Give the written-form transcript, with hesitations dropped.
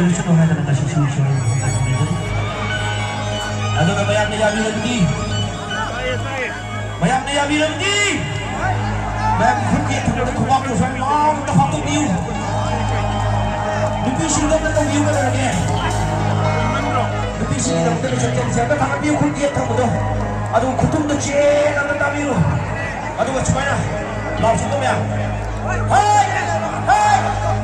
revolusyon na talaga si Sushi. Ano na mayam na yabi lagi? Mayam na yabi lagi! Mayam kukit na kumako sa mga nakakot niyo. Napisil na niyo ka na niya. Napisil na niyo sa kanya. Sabi ka niyo kukit na mo to. Ano kutung na siya na nandami mo. Ano ka chumay na? Lapsa to mayam. Hey! Hey!